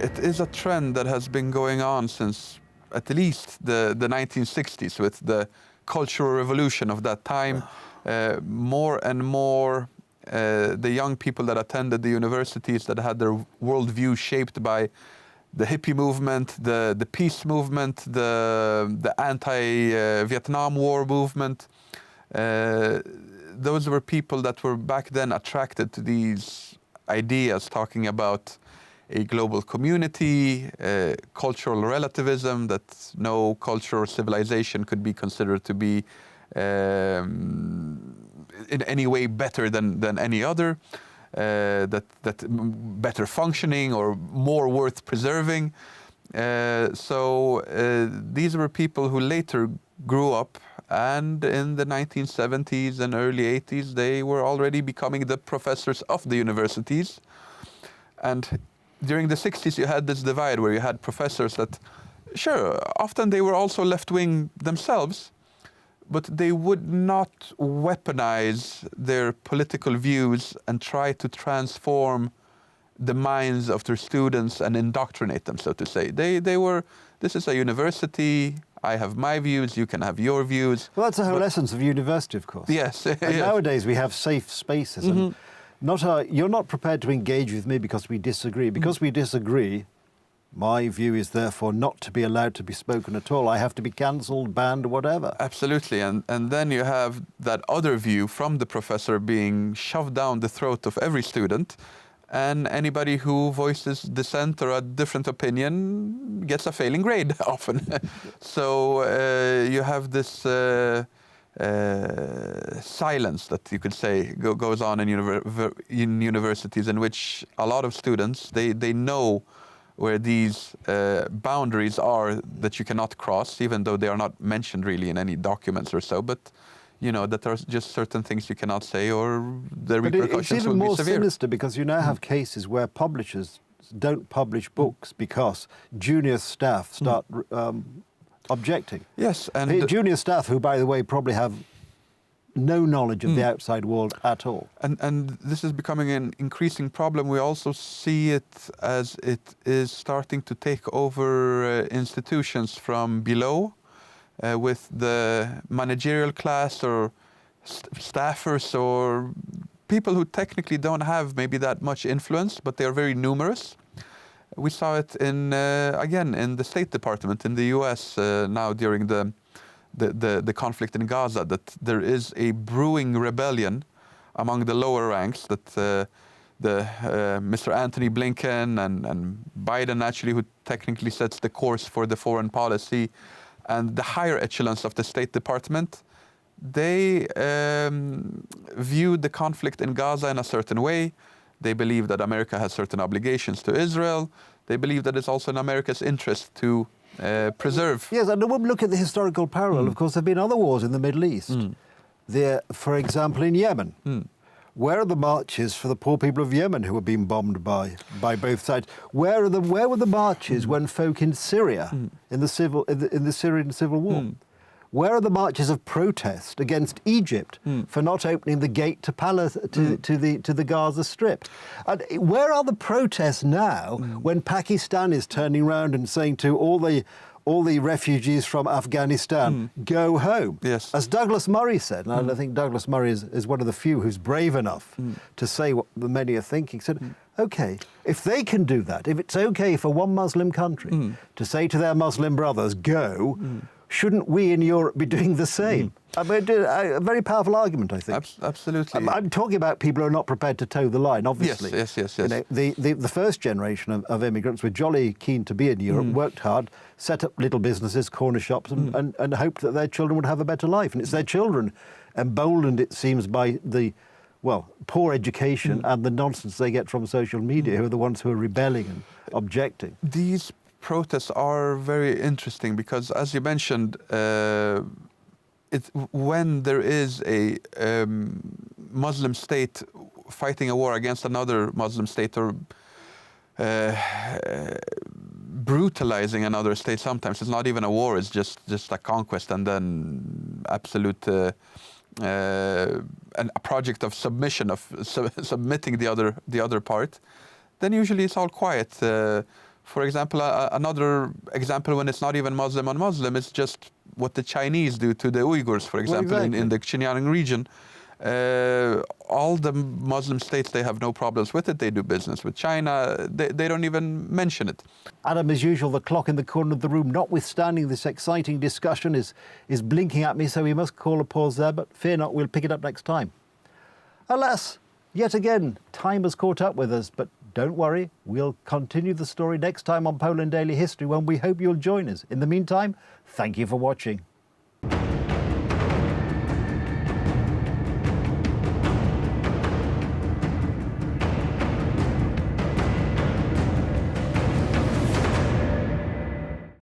It is a trend that has been going on since at least the 1960s, with the Cultural Revolution of that time. More and more the young people that attended the universities that had their worldview shaped by the hippie movement, the peace movement, the anti-Vietnam War movement. Those were people that were back then attracted to these ideas, talking about a global community, cultural relativism, that no culture or civilization could be considered to be in any way better than any other, that better functioning or more worth preserving. So these were people who later grew up, and in the 1970s and early 80s, they were already becoming the professors of the universities. And during the 60s, you had this divide where you had professors that, sure, often they were also left-wing themselves, but they would not weaponize their political views and try to transform the minds of their students and indoctrinate them, so to say. They were, this is a university, I have my views, you can have your views. Well, that's the whole essence of university, of course. Yes. And nowadays we have safe spaces. And you're not prepared to engage with me because we disagree. Because we disagree, my view is therefore not to be allowed to be spoken at all. I have to be cancelled, banned, whatever. Absolutely. And then you have that other view from the professor being shoved down the throat of every student. And anybody who voices dissent or a different opinion gets a failing grade often. So you have this silence that you could say goes on in universities, in which a lot of students, they know where these boundaries are that you cannot cross, even though they are not mentioned really in any documents or so. But you know, that there are just certain things you cannot say, or the repercussions will be severe. It's even more sinister because you now have cases where publishers don't publish books because junior staff start objecting. Yes, and junior staff who, by the way, probably have no knowledge of the outside world at all. And this is becoming an increasing problem. We also see it as it is starting to take over institutions from below. With the managerial class or staffers or people who technically don't have maybe that much influence, but they are very numerous. We saw it in, again, in the State Department in the US now during the conflict in Gaza, that there is a brewing rebellion among the lower ranks, that Mr. Anthony Blinken and Biden actually, who technically sets the course for the foreign policy, and the higher echelons of the State Department, they view the conflict in Gaza in a certain way. They believe that America has certain obligations to Israel. They believe that it's also in America's interest to preserve. Yes, and when we look at the historical parallel, of course, there have been other wars in the Middle East. There, for example, in Yemen. Where are the marches for the poor people of Yemen who were being bombed by both sides? Where were the marches when folk in Syria, in the Syrian civil war? Where are the marches of protest against Egypt for not opening the gate to the Gaza Strip? And where are the protests now when Pakistan is turning around and saying to all the refugees from Afghanistan, go home? Yes. As Douglas Murray said, and I think Douglas Murray is one of the few who's brave enough to say what the many are thinking, said, OK, if they can do that, if it's OK for one Muslim country to say to their Muslim brothers, go, shouldn't we in Europe be doing the same? I mean, a very powerful argument, I think. Absolutely. I'm talking about people who are not prepared to toe the line, obviously. Yes. You know, the first generation of immigrants were jolly keen to be in Europe, worked hard, set up little businesses, corner shops, and hoped that their children would have a better life. And it's their children, emboldened, it seems, by the, well, poor education and the nonsense they get from social media, who are the ones who are rebelling and objecting. These protests are very interesting because, as you mentioned, when there is a Muslim state fighting a war against another Muslim state, or brutalizing another state, sometimes it's not even a war, it's just a conquest and then absolute a project of submission, of submitting the other part, then usually it's all quiet For example, another example when it's not even Muslim on Muslim, it's just what the Chinese do to the Uyghurs, for example, in the Xinjiang region. All the Muslim states, they have no problems with it. They do business with China. They don't even mention it. Adam, as usual, the clock in the corner of the room, notwithstanding this exciting discussion, is blinking at me, so we must call a pause there. But fear not, we'll pick it up next time. Alas, yet again, time has caught up with us. But don't worry, we'll continue the story next time on Poland Daily History, when we hope you'll join us. In the meantime, thank you for watching.